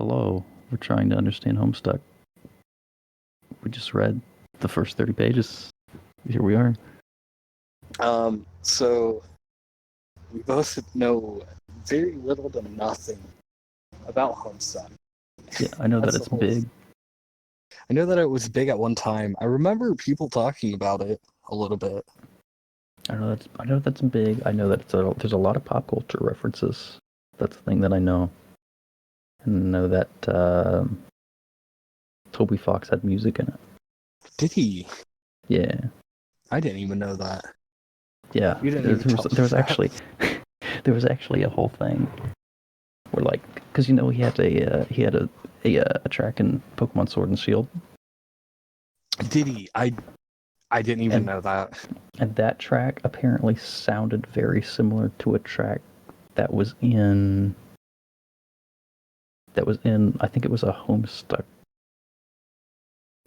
Hello, we're trying to understand Homestuck. We just read the first 30 pages. Here we are. So we both know very little to nothing about Homestuck. Yeah, I know that That's it's the whole. big. I know that it was big at one time. I remember people talking about it a little bit. I know that's big. I know that there's a lot of pop culture references. That's the thing that I know. And I know that Toby Fox had music in it. Did he? Yeah. I didn't even know that. Yeah. You didn't There, even there was tell me there was that. actually there was actually a whole thing where, like, because he had a track in Pokemon Sword and Shield. Did he? I didn't even know that. And that track apparently sounded very similar to a track that was in I think it was a Homestuck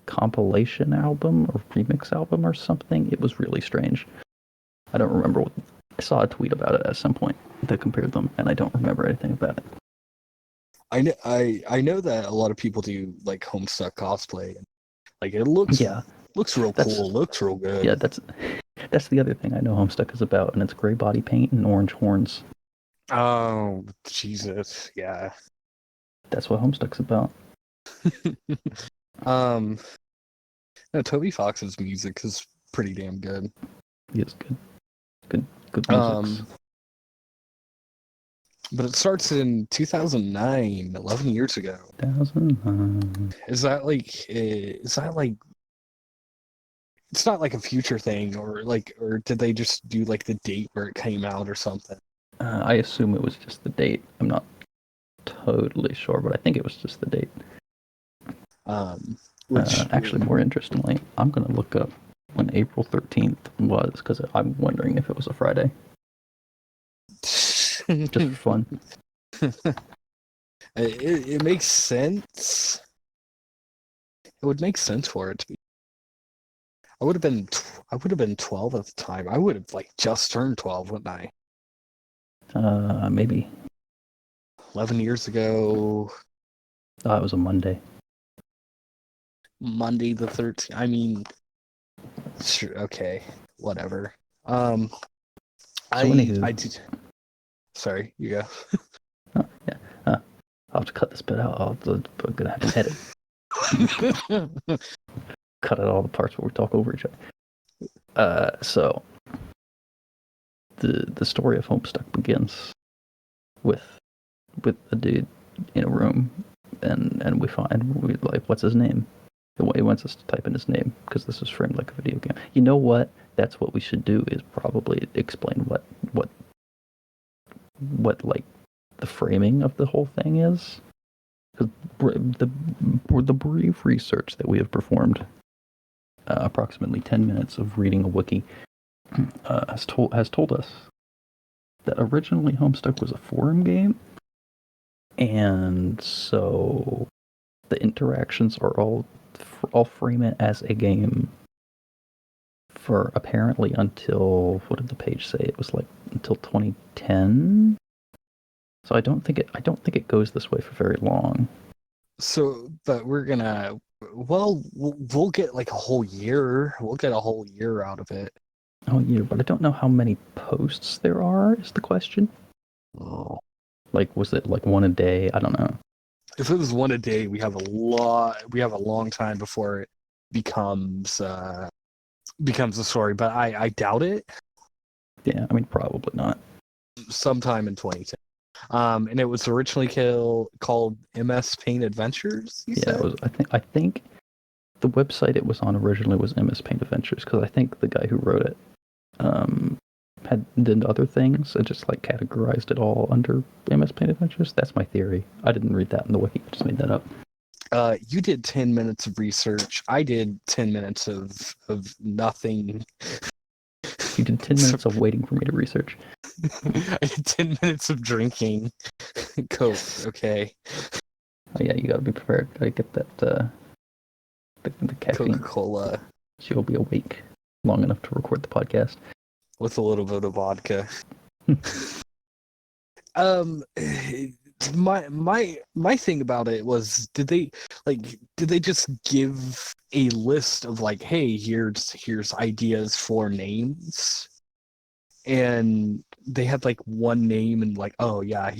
compilation album or remix album or something. It was really strange. I don't remember I saw a tweet about it at some point that compared them, and I don't remember anything about it. I know that a lot of people do like Homestuck cosplay. Like it looks real cool. Looks real good. Yeah, that's the other thing I know Homestuck is about, and it's gray body paint and orange horns. Oh Jesus, yeah. That's what Homestuck's about. No, Toby Fox's music is pretty damn good. He is good music. But it starts in 2009, 11 years ago. 2009. Is that like it's not like a future thing, or did they just do like the date where it came out or something? I assume it was just the date. I'm not totally sure, but I think it was just the date. Actually, more interestingly, I'm going to look up when April 13th was, because I'm wondering if it was a Friday. Just for fun. It makes sense. It would make sense for it to be. I would have been 12 at the time. I would have like just turned 12, wouldn't I? Maybe. 11 years ago. It was a Monday. Monday the 13th. I mean, sure, okay, whatever. I did. Sorry, you go. Yeah. I'll have to cut this bit out. I'm gonna have to edit. Cut out all the parts where we talk over each other. So the story of Homestuck begins with a dude in a room, and we like, what's his name? He wants us to type in his name because this is framed like a video game. You know what? That's what we should do, is probably explain what like the framing of the whole thing is. Because the brief research that we have performed, approximately 10 minutes of reading a wiki, has told us that originally Homestuck was a forum game, and so the interactions are all frame it as a game for apparently until, what did the page say? It was like until 2010. So I don't think it goes this way for very long. So, but we'll get like a whole year. We'll get a whole year out of it. Oh, yeah, but I don't know how many posts there are, is the question. Oh. Like, was it like one a day? I don't know. If it was one a day, we have a long time before it becomes a story, but I doubt it. Yeah, I mean, probably not. Sometime in 2010. And it was originally called MS Paint Adventures. Yeah, it was. I think the website it was on originally was MS Paint Adventures, because I think the guy who wrote it did other things and just like categorized it all under MS Paint Adventures. That's my theory. I didn't read that in the wiki. I just made that up. You did 10 minutes of research. I did 10 minutes of nothing. You did 10 minutes of waiting for me to research. I did 10 minutes of drinking Coke. Okay. Oh yeah, you gotta be prepared. I get that. The caffeine. Coca-Cola. So you'll be awake long enough to record the podcast With a little bit of vodka. my thing about it was, did they just give a list of like, hey, here's ideas for names, and they had like one name and like, oh yeah,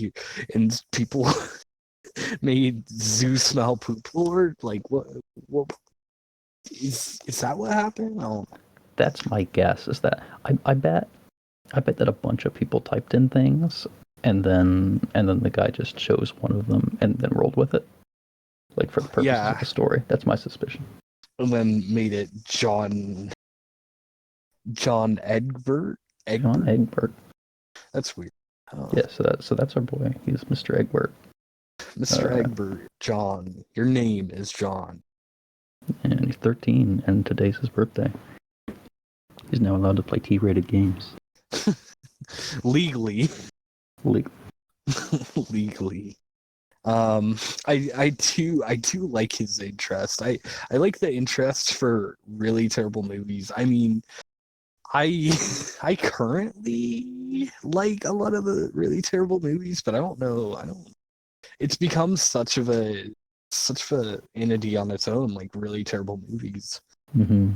and people made Zoo smell poop lord? Like, what is that what happened? Oh, That's my guess. Is that I bet that a bunch of people typed in things, and then the guy just chose one of them and then rolled with it, like for the purposes of yeah, the story. That's my suspicion. and then made it John Egbert. John Egbert. That's weird. Oh, Yeah, so that's our boy. He's Mr. Egbert. Mr. Egbert, John. Your name is John. And he's 13, and today's his birthday. He's now allowed to play T-rated games. Legally. Legal. Legally. I do like his interest. I like the interest for really terrible movies. I mean, I currently like a lot of the really terrible movies, but I don't know. It's become such of a entity on its own, like really terrible movies. Mm-hmm.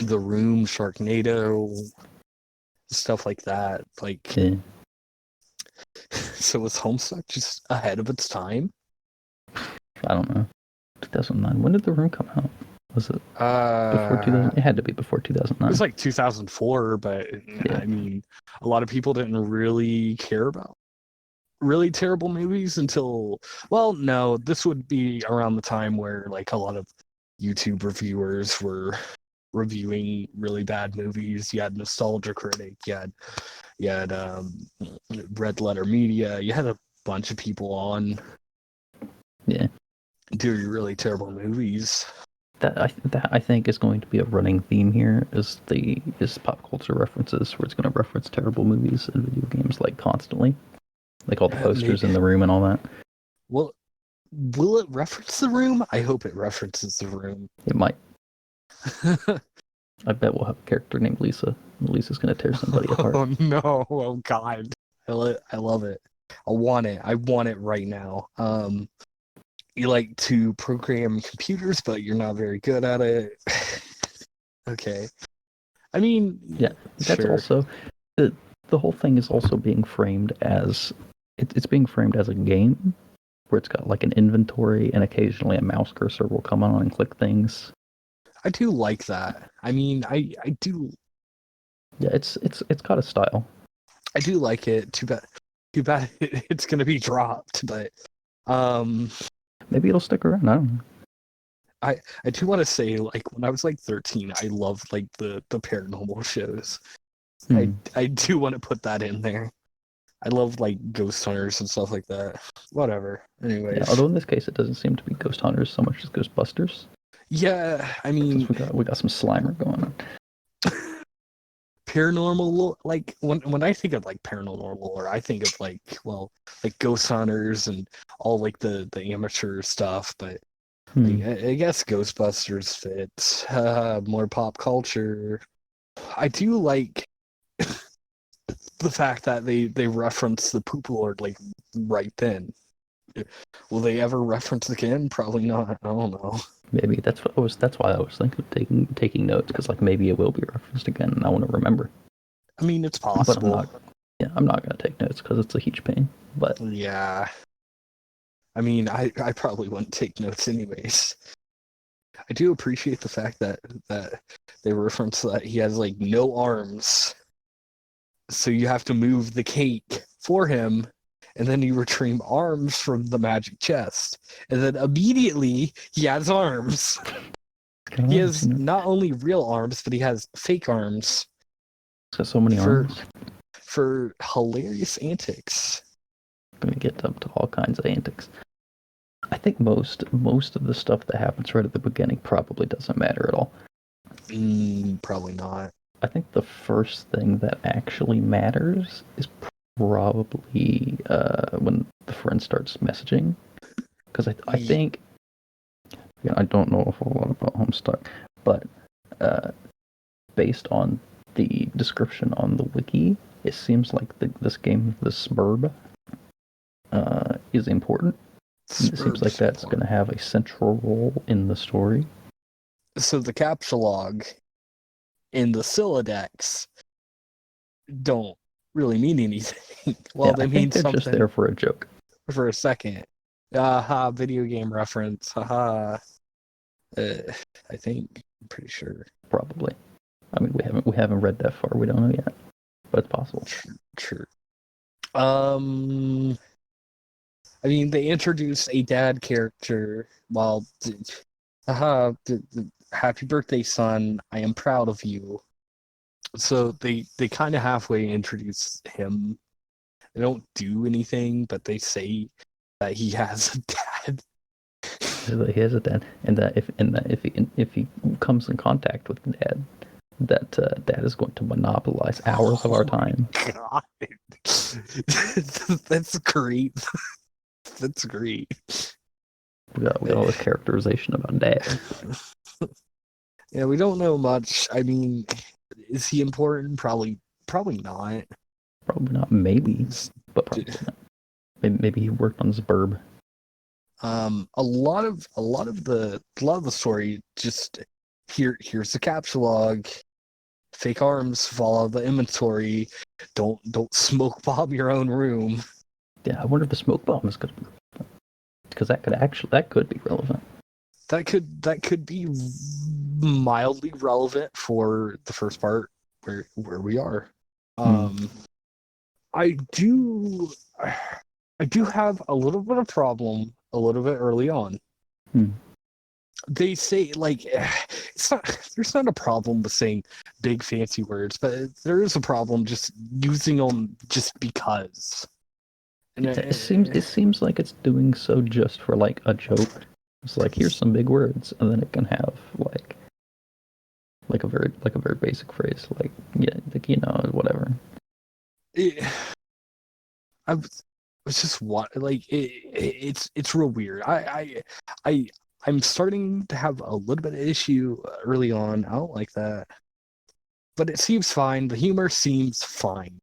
The Room, Sharknado, stuff like that. Like, Yeah. so was Homestuck just ahead of its time? I don't know. 2009. When did The Room come out? Was it before 2000? It It had to be before 2009. was like 2004, but Yeah. I mean, a lot of people didn't really care about really terrible movies until, well, no, this would be around the time where like a lot of YouTube reviewers were reviewing really bad movies. You had Nostalgia Critic, you had Red Letter Media, you had a bunch of people on Yeah. doing really terrible movies. That I think is going to be a running theme here is pop culture references, where it's going to reference terrible movies and video games like constantly, like all the posters in The Room and all that. Well, will it reference The Room? I hope it references The Room. It might. I bet we'll have a character named Lisa. Lisa's going to tear somebody apart. Oh no! Oh god! I love it. I want it right now. You like to program computers, but you're not very good at it. Okay. I mean, Yeah, that's sure. also the whole thing is also being framed as it's being framed as a game where it's got like an inventory and occasionally a mouse cursor will come on and click things. I do like that. I mean, I do. Yeah, it's got a style. I do like it. Too bad it's gonna be dropped, but Maybe it'll stick around. I don't know. I do want to say, like, when I was like 13, I loved like the paranormal shows. I do want to put that in there. I love like ghost hunters and stuff like that. Whatever. Anyways. Yeah, although in this case it doesn't seem to be ghost hunters so much as ghostbusters. Yeah, I mean, we got some Slimer going on. paranormal, like when I think of like paranormal lore, I think of like, well, like ghost hunters and all like the amateur stuff, but like, I guess Ghostbusters fits. More pop culture. I do like the fact that they reference the poop lord like right then. Will they ever reference again? Probably not. I don't know. Maybe that's why I was thinking of taking notes, because like maybe it will be referenced again and I want to remember. I mean, it's But possible. I'm not gonna take notes because it's a huge pain. But yeah, I mean, I probably wouldn't take notes anyways. I do appreciate the fact that they reference that he has like no arms, so you have to move the cake for him, and then you retrieve arms from the magic chest, and then immediately he has arms. He has not only real arms, but he has fake arms. He's got so many arms for hilarious antics. I'm gonna get up to all kinds of antics. I think most of the stuff that happens right at the beginning probably doesn't matter at all. Probably not. I think the first thing that actually matters is probably when the friend starts messaging, because I think, yeah, I don't know a whole lot about Homestuck, but based on the description on the wiki, it seems like this game, the Smurb, is important. And it seems like that's going to have a central role in the story. So the capsulog and the sylladex don't really mean anything. Well, Yeah, they I mean think they're just something there for a joke. for a second. Aha, video game reference. Haha. I think. I'm pretty sure. Probably. I mean, we haven't read that far. We don't know yet, but it's possible. True. I mean, they introduced a dad character. Well, happy birthday, son! I am proud of you. So they kind of halfway introduce him. They don't do anything, but they say that he has a dad. He has a dad, and that if he comes in contact with the dad, that dad is going to monopolize hours of our time. God, that's great. That's great. We got all this characterization about dad. Yeah, we don't know much. I mean, is he important? Probably not. Probably not. Maybe, but probably not. Maybe he worked on Zburb. A lot of the story just here's the capsulog. Fake arms, follow the inventory. Don't smoke bomb your own room. Yeah, I wonder if the smoke bomb is going to be relevant, because that could be relevant. That could be mildly relevant for the first part where we are. I do have a little bit of problem a little bit early on. They say like there's not a problem with saying big fancy words, but there is a problem just using them just because. And it seems like it's doing so just for like a joke. It's like, here's some big words, and then it can have like a very basic phrase, like, yeah, like, whatever. I was just it's real weird. I'm starting to have a little bit of issue early on. I don't like that, but it seems fine. The humor seems fine.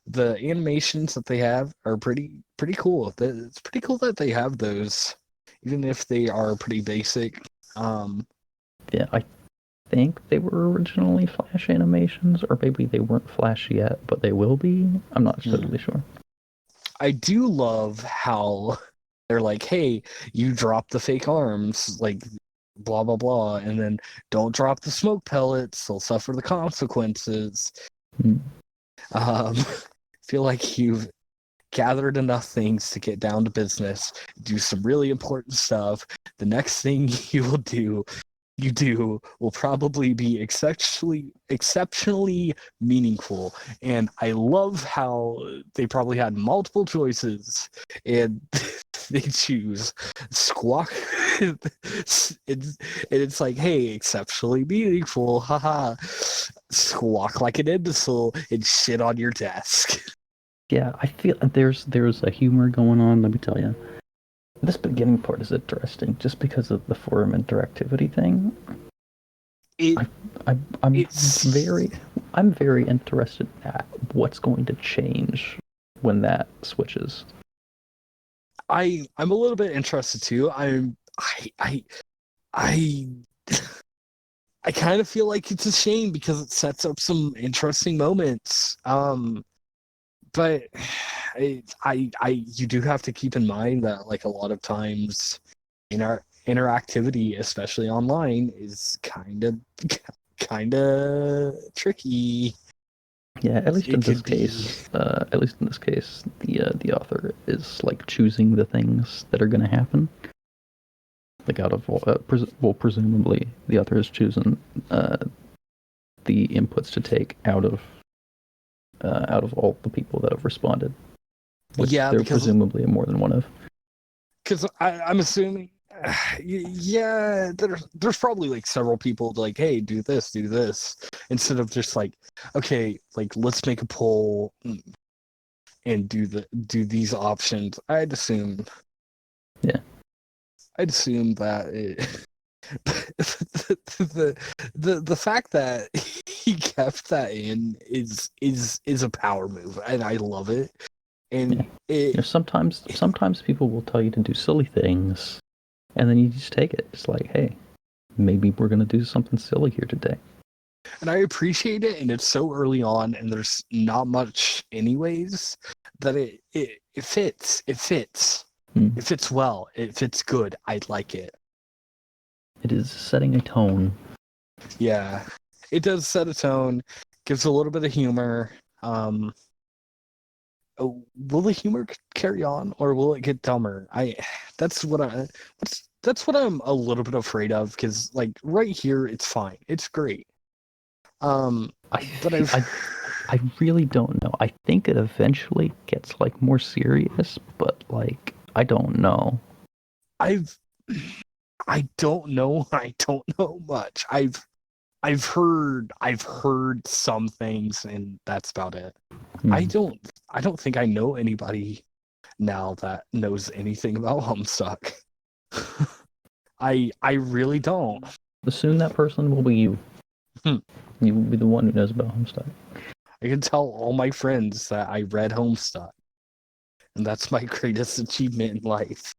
The animations that they have are pretty cool. It's pretty cool that they have those, even if they are pretty basic. Yeah, I think they were originally Flash animations, or maybe they weren't Flash yet, but they will be. I'm not totally sure. I do love how they're like, hey, you drop the fake arms, like, blah, blah, blah, and then don't drop the smoke pellets, they'll suffer the consequences. Feel like you've gathered enough things to get down to business, do some really important stuff. The next thing you do will probably be exceptionally meaningful. And I love how they probably had multiple choices and they choose squawk. It's like, hey, exceptionally meaningful, haha. Squawk like an imbecile and shit on your desk. Yeah, I feel there's a humor going on, let me tell you. This beginning part is interesting just because of the forum interactivity thing. I'm very interested at what's going to change when that switches. I'm a little bit interested too. I kind of feel like it's a shame because it sets up some interesting moments. But you do have to keep in mind that like a lot of times in our interactivity, especially online, is kind of tricky. Yeah, at least in this case, the author is like choosing the things that are going to happen. Like out of presumably the author has chosen the inputs to take out of all the people that have responded. Which there presumably more than one of. Because I'm assuming, yeah, there's probably like several people like, hey, do this, instead of just like, okay, like let's make a poll and do these options. I'd assume that the fact that he kept that in is a power move, and I love it. And Sometimes people will tell you to do silly things, and then you just take it. It's like, hey, maybe we're gonna do something silly here today. and I appreciate it, and it's so early on, and there's not much anyways that it fits. It fits. It fits well. It fits good. I like it. It is setting a tone. Yeah, it does set a tone. Gives a little bit of humor. Will the humor carry on, or will it get dumber? That's what I'm a little bit afraid of, because like right here, it's fine. It's great. But I really don't know. I think it eventually gets like more serious, but like I don't know. I don't know. I don't know much. I've heard some things, and that's about it. I don't think I know anybody now that knows anything about Homestuck. I really don't. Soon that person will be you. You will be the one who knows about Homestuck. I can tell all my friends that I read Homestuck, and that's my greatest achievement in life.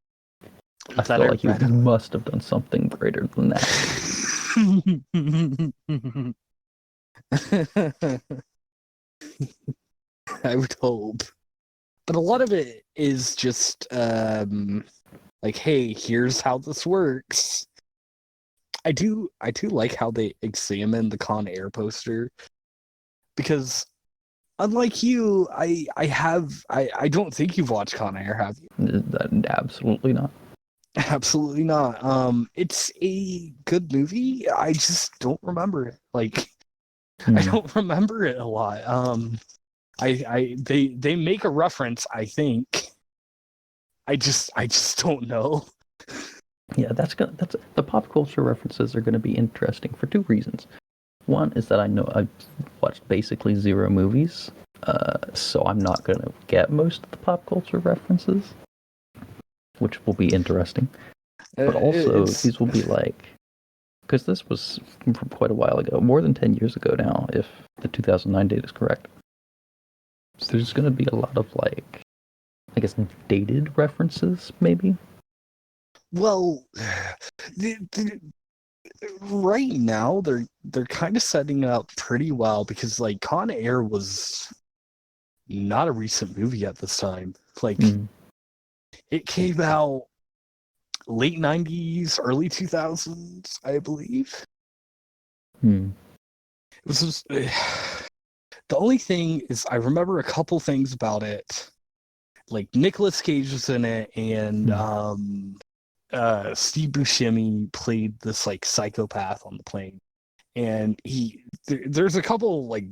I feel like you must have done something greater than that. I would hope. But a lot of it is just like, hey, here's how this works. I do like how they examine the Con Air poster, because unlike you, I don't think you've watched Con Air, have you? Absolutely not. Absolutely not. It's a good movie. I just don't remember it. Like, I don't remember it a lot. They make a reference, I think. I just don't know. Yeah, the pop culture references are gonna be interesting for two reasons. One is that I know I've watched basically zero movies, so I'm not gonna get most of the pop culture references, which will be interesting. But also, these will be like, because this was from quite a while ago, more than 10 years ago now, if the 2009 date is correct. So there's going to be a lot of, like, I guess, dated references, maybe? Well, right now they're kind of setting up pretty well, because like Con Air was not a recent movie at this time. Like, it came out late 90s, early 2000s, I believe. It was just, the only thing is I remember a couple things about it. Like, Nicolas Cage was in it, and Steve Buscemi played this like psychopath on the plane, and there's a couple like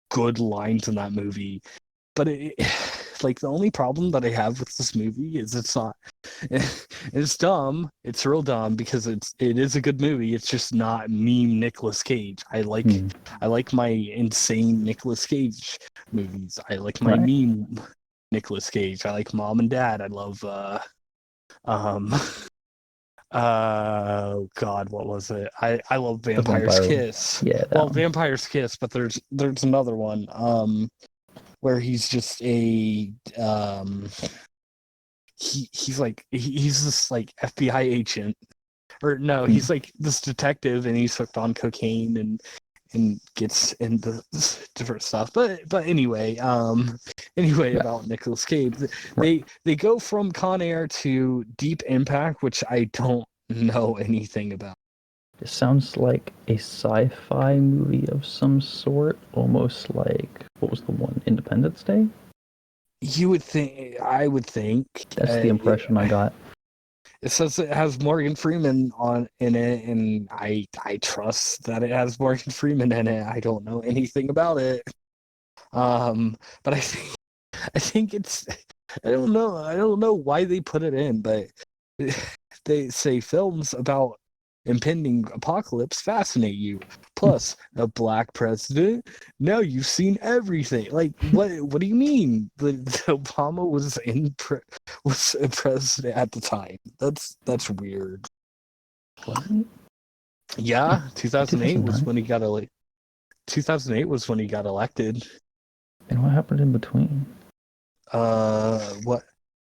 good lines in that movie, but like, the only problem that I have with this movie is it's not. It's dumb. It's real dumb, because it is a good movie. It's just not meme Nicolas Cage. I like my insane Nicolas Cage movies. I like my meme Nicolas Cage. I like Mom and Dad. I love God, what was it? I love Vampire's Kiss. Yeah. Vampire's Kiss, but there's another one where he's just a he's this like FBI agent, or no, he's like this detective, and he's hooked on cocaine and gets into different stuff. But anyway, about Nicolas Cage, they go from Con Air to Deep Impact, which I don't know anything about. It sounds like a sci-fi movie of some sort, almost like, what was the one, Independence Day? You would think. I would think. That's the impression I got. It says it has Morgan Freeman in it, and I trust that it has Morgan Freeman in it. I don't know anything about it. But I think it's. I don't know why they put it in, but they say films about impending apocalypse fascinate you. Plus, a black president. Now you've seen everything. Like, what do you mean? Obama was was a president at the time. That's weird. What? Yeah, 2008 was when he got elected. 2008 was when he got elected. And what happened in between? What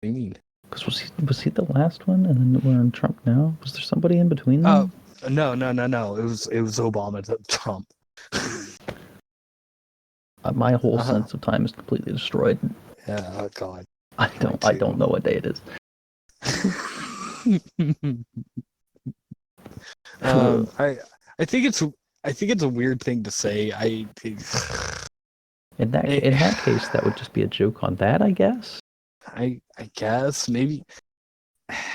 do you mean? Because was he the last one, and then we're in Trump now? Was there somebody in between them? No. It was Obama to Trump. My whole sense of time is completely destroyed. Yeah, oh God. I don't know what day it is. I think it's a weird thing to say. In that case, that would just be a joke on that, I guess. I guess maybe.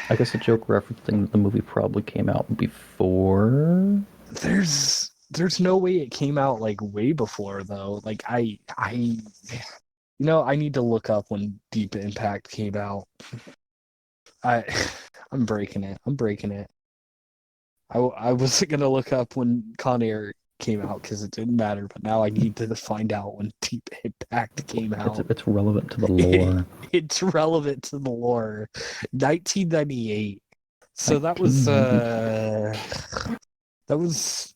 I guess a joke referencing the movie probably came out before. There's no way it came out like way before though. Like I need to look up when Deep Impact came out. I'm breaking it. I wasn't gonna look up when Con Air came out because it didn't matter, but now I need to find out when Deep Impact came out. It's relevant to the lore. It's relevant to the lore. 1998. So that was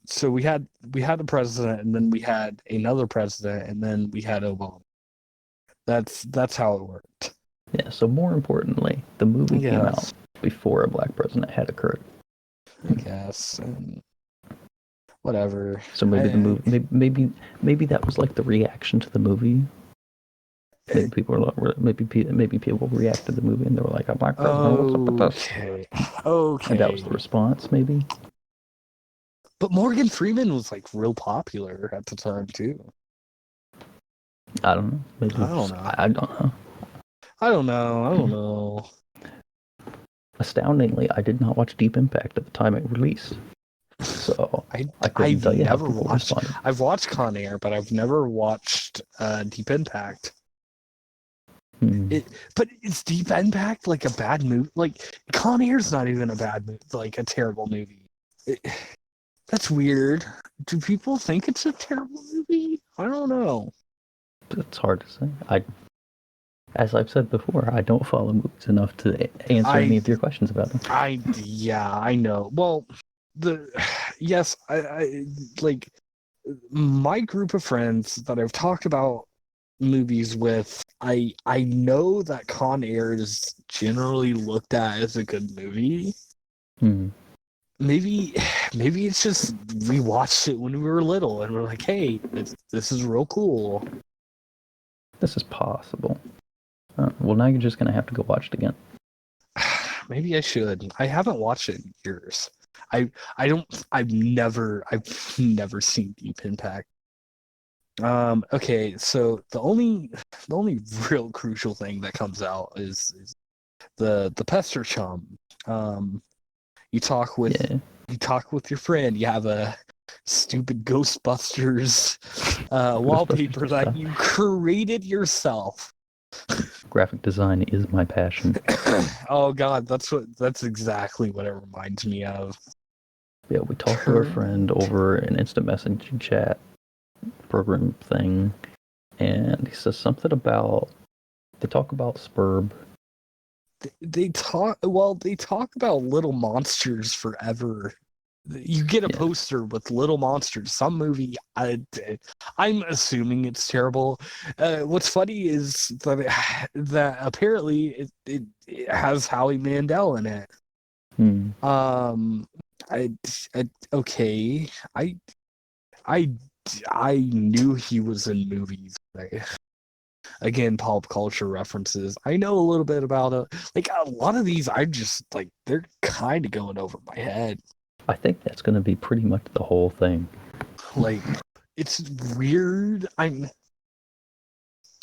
so we had a president, and then we had another president, and then we had Obama. That's how it worked. Yeah. So more importantly, the movie came out before a black president had occurred. I guess. Whatever. So maybe the movie, maybe that was like the reaction to the movie. Maybe people reacted to the movie and they were like, "A black president, what's up with this?" Okay. And that was the response, maybe. But Morgan Freeman was like real popular at the time too. I don't know. Maybe I don't know. I don't know. Astoundingly, I did not watch Deep Impact at the time it released. So I couldn't tell you how people responded. I've watched Con Air, but I've never watched Deep Impact. But is Deep Impact like a bad movie? Like Con Air's not even a bad movie, like a terrible movie. That's weird. Do people think it's a terrible movie? I don't know. It's hard to say. As I've said before, I don't follow movies enough to answer any of your questions about them. I know. Well, I like my group of friends that I've talked about movies with. I know that Con Air is generally looked at as a good movie. Maybe it's just we watched it when we were little and we're like, hey, this is real cool. This is possible. Well, now you're just gonna have to go watch it again. Maybe I should. I haven't watched it in years. I've never seen Deep Impact. Okay, so the only real crucial thing that comes out is the Pester Chum. You talk with your friend. You have a stupid Ghostbusters wallpaper that you created yourself. Graphic design is my passion. Oh God, that's exactly what it reminds me of. Yeah, we talked to our friend over an instant messaging chat program thing, and he says something about they talk about Spurb. They talk about little monsters forever. You get a poster with little monsters. Some movie, I'm assuming it's terrible. What's funny is that apparently it has Howie Mandel in it. Okay. I knew he was in movies. Again, pop culture references. I know a little bit about it. Like a lot of these, I just like they're kind of going over my head. I think that's going to be pretty much the whole thing. Like, it's weird. I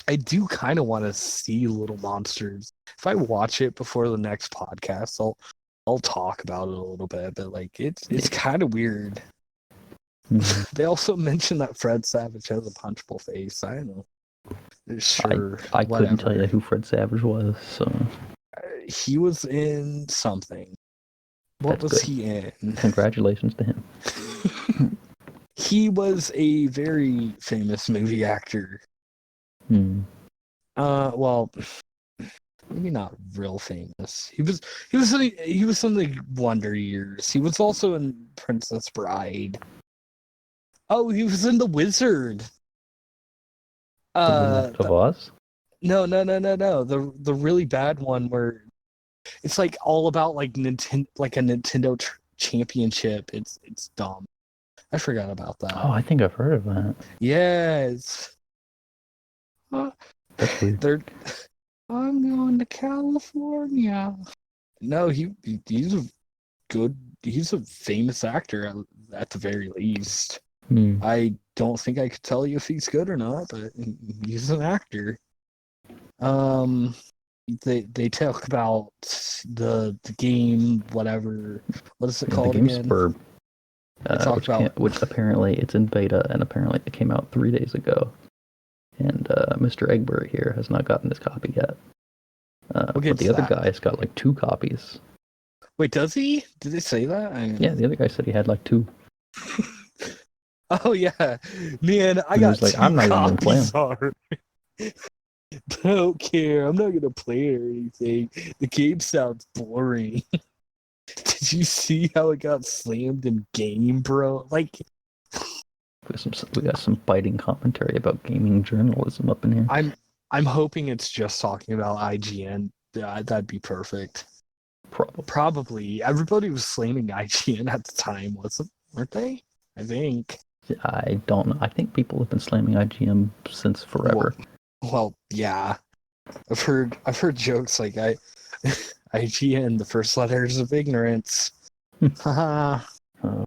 do kind of want to see Little Monsters. If I watch it before the next podcast, I'll talk about it a little bit. But like, it's kind of weird. They also mentioned that Fred Savage has a punchable face. I don't know. Sure, I couldn't tell you who Fred Savage was. So he was in something. What was he in? Congratulations to him. He was a very famous movie actor. Well, maybe not real famous. He was in the Wonder Years. He was also in Princess Bride. Oh, he was in The Wizard. The Wizard of Oz? No. The really bad one where it's like all about like Nintendo, like a Nintendo championship. It's dumb. I forgot about Oh, that. I think I've heard of that. Yes. That's weird. They're. I'm going to California. No, he's a good. He's a famous actor at the very least. Hmm. I don't think I could tell you if he's good or not, but he's an actor. Um, they talk about the game, whatever. What is it Yeah, the called game's again? Spurb, They talk which can't, about which apparently it's in beta, and apparently it came out 3 days ago. And Mr. Egbert here has not gotten his copy yet. But gets the other that. guy's got like 2 copies. Wait, does he? Did they say that? Yeah, the other guy said he had like 2. Oh yeah, man, I And he got was like, 2 I'm not even gonna play copies him. already. Don't care. I'm not gonna play it or anything. The game sounds boring. Did you see how it got slammed in game, bro? Like, We got some biting commentary about gaming journalism up in here. I'm hoping it's just talking about IGN. That'd be perfect. Probably. Probably everybody was slamming IGN at the time, weren't they? I think. I don't know. I think people have been slamming IGM since forever. Well, yeah. I've heard jokes like IGN, the first letters of ignorance. Haha.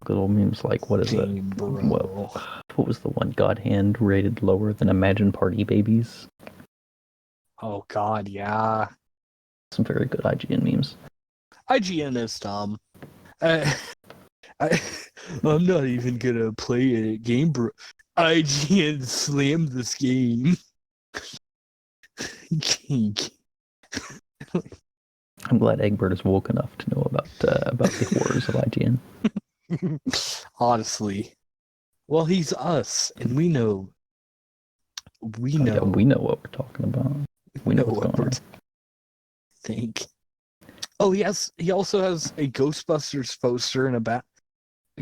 Good old memes like, what is it? Game, bro. What was the one? God Hand rated lower than Imagine Party Babies. Oh god, yeah. Some very good IGN memes. IGN is dumb. I, I'm not even gonna play a game, bro. IGN slammed this game. I'm glad Egbert is woke enough to know about the horrors of IGN. Honestly. Well, he's us, and we know. We know. Yeah, we know what we're talking about. We know what's going on. Think. Oh, yes. He also has a Ghostbusters poster and a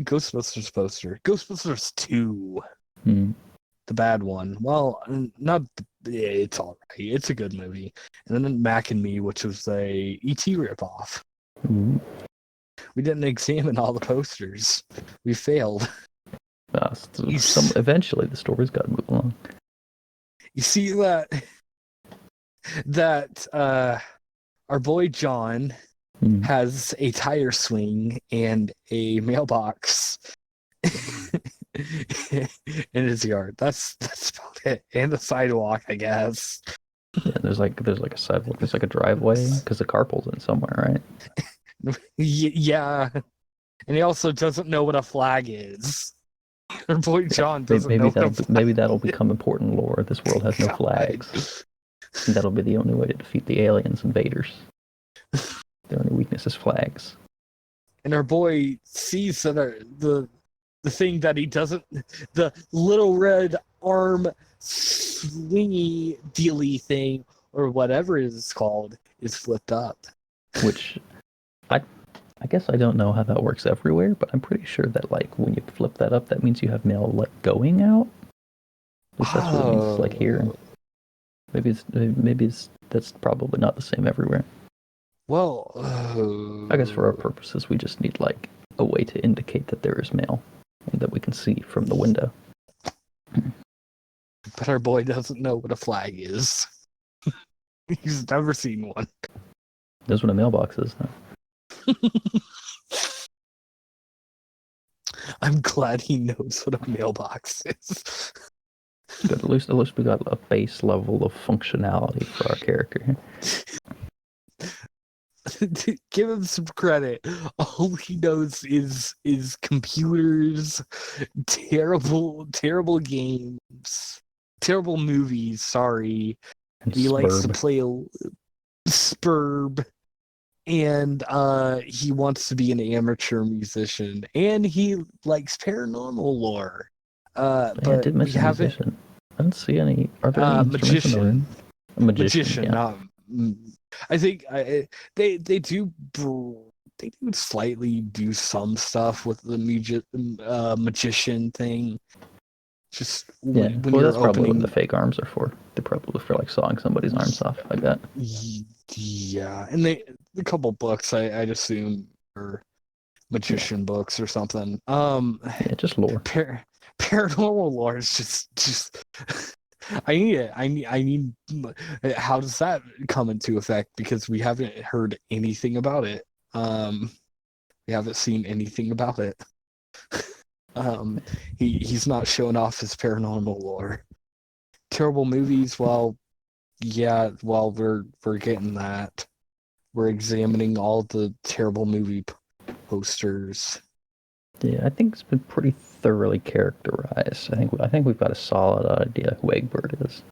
Ghostbusters poster. Ghostbusters 2. The bad one. Well, not. It's all right. It's a good movie. And then Mac and Me, which was a E.T. ripoff. We didn't examine all the posters. We failed. Eventually, the story's got to move along. You see that our boy John has a tire swing and a mailbox in his yard. That's about it. And the sidewalk, I guess. Yeah, there's like a sidewalk. There's like a driveway because the car pulls in somewhere, right? Yeah. And he also doesn't know what a flag is. Our boy John doesn't know what a flag maybe that'll become important lore. This world has no flags. And that'll be the only way to defeat the aliens invaders. Their only weakness is flags. And our boy sees that the thing that he doesn't, the little red arm swingy dealy thing, or whatever it's called, is flipped up. Which, I guess I don't know how that works everywhere, but I'm pretty sure that like when you flip that up, that means you have mail like going out. At least that's what it means like here. Maybe that's probably not the same everywhere. Well, I guess for our purposes, we just need like a way to indicate that there is mail and that we can see from the window. But our boy doesn't know what a flag is. He's never seen one. Knows what a mailbox is, though. I'm glad he knows what a mailbox is. Good. At least we got a base level of functionality for our character. Give him some credit. All he knows is computers, terrible games, terrible movies. Sorry, And he likes to Spurb. play Spurb, and he wants to be an amateur musician, and he likes paranormal lore. But I did mention musician. I don't see any. Are there any instruments in the room? A magician, yeah. Not. I think they do slightly do some stuff with the magician thing. Just Yeah, when well, you're that's probably what opening. the fake arms are for. They're probably for like sawing somebody's arms off. I bet. Yeah, and a couple books I'd assume are Yeah, magician books or something. yeah, just lore. Paranormal lore is just I need it. I need. How does that come into effect? Because we haven't heard anything about it. We haven't seen anything about it. Um, he's not showing off his paranormal lore. Terrible movies. Well, yeah. Well, we're getting that. We're examining all the terrible movie posters. Yeah, I think it's been pretty thoroughly characterized. I think we've got a solid idea who Egbert is.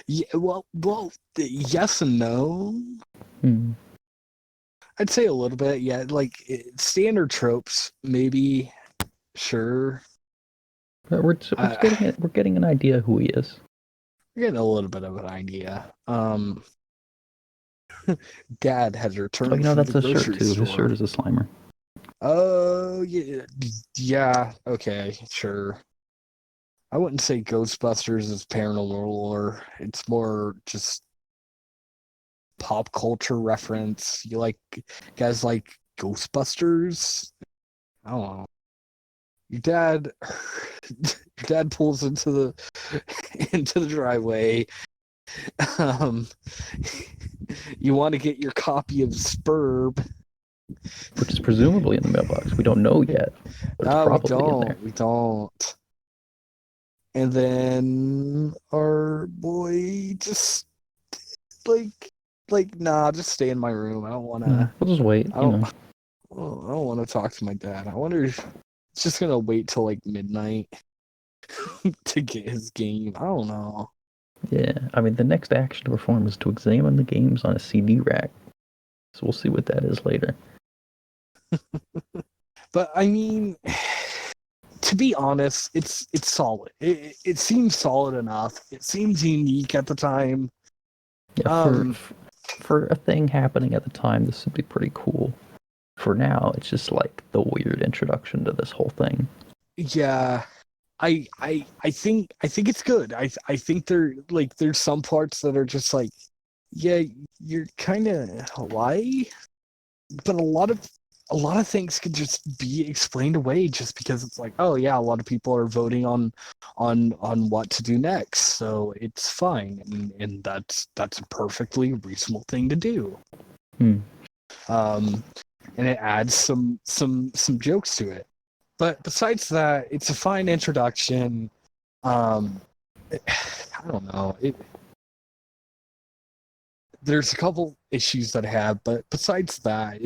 Yeah. Well. Yes and no. Hmm. I'd say a little bit. Yeah. Like standard tropes, maybe. Sure. But we're getting an idea who he is. We're getting a little bit of an idea. Dad has Oh, returned you know from the that's his shirt grocery too. His shirt store. is a Slimer. Oh yeah. Okay, sure. I wouldn't say Ghostbusters is paranormal lore. It's more just pop culture reference. You like guys like Ghostbusters? I don't know. Your dad, your dad pulls into the driveway. Um, you want to get your copy of Spurb. Which is presumably in the mailbox. We don't know yet, but it's No, we probably in there. don't. We don't. And then our boy just like nah, just stay in my room. I don't Yeah, wanna. we'll just wait. I don't. I don't want to talk to my dad. I wonder if it's just gonna wait till like midnight to get his game. I don't know. Yeah, I mean, the next action to perform is to examine the games on a CD rack. So we'll see what that is later. But I mean, to be honest, it's solid. It seems solid enough. It seems unique at the time. Yeah, for a thing happening at the time, this would be pretty cool. For now, it's just like the weird introduction to this whole thing. Yeah, I think it's good. I think there's some parts that are just like, yeah, you're kind of why, but a lot of things could just be explained away just because it's like, oh yeah, a lot of people are voting on what to do next, so it's fine, and that's a perfectly reasonable thing to do. Hmm. And it adds some jokes to it. But besides that, it's a fine introduction. I don't know. There's a couple issues that I have, but besides that,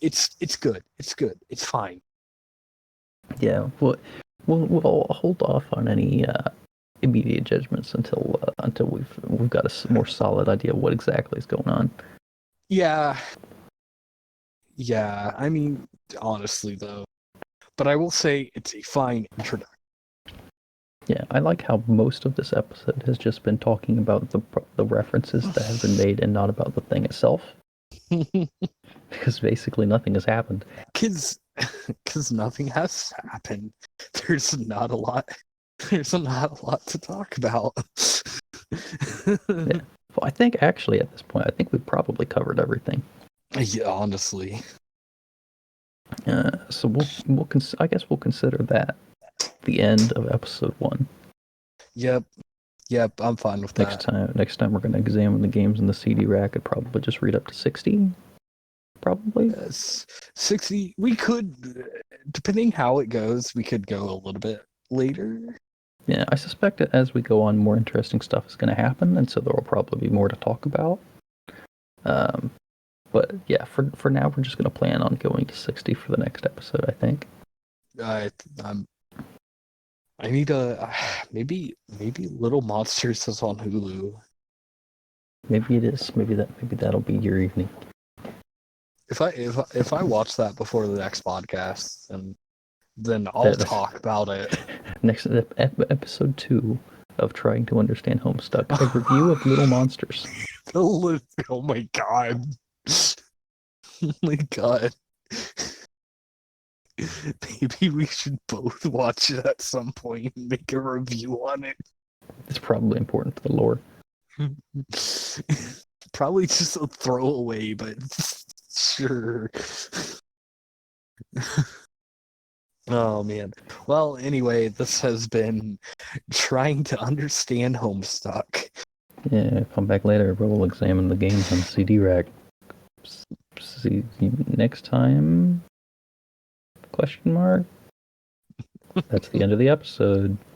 it's good. It's good. It's fine. Yeah, we'll hold off on any immediate judgments until we've got a more solid idea of what exactly is going on. Yeah, yeah. I mean, honestly though, but I will say it's a fine introduction. Yeah, I like how most of this episode has just been talking about the references that have been made and not about the thing itself, because basically nothing has happened. Because nothing has happened. There's not a lot. There's not a lot to talk about. Yeah. Well, I think actually at this point, I think we've probably covered everything. Yeah, honestly. So I guess we'll consider that the end of episode 1. Yep. I'm fine with that. Next time we're going to examine the games in the CD rack. I'd probably just read up to 60. Probably. 60. We could, depending how it goes, we could go a little bit later. Yeah, I suspect that as we go on, more interesting stuff is going to happen, and so there will probably be more to talk about. But yeah, for now, we're just going to plan on going to 60 for the next episode, I think. I need a maybe Little Monsters is on Hulu. Maybe it is. Maybe that'll be your evening. If I watch that before the next podcast, then I'll talk about it. Next episode 2 of Trying to Understand Homestuck, a review of Little Monsters. Oh my god! Oh my god! Maybe we should both watch it at some point and make a review on it. It's probably important to the lore. Probably just a throwaway, but sure. Oh man. Well, anyway, this has been trying to understand Homestuck. Yeah, come back later. We'll examine the games on the CD rack. See you next time? Question mark? That's the end of the episode.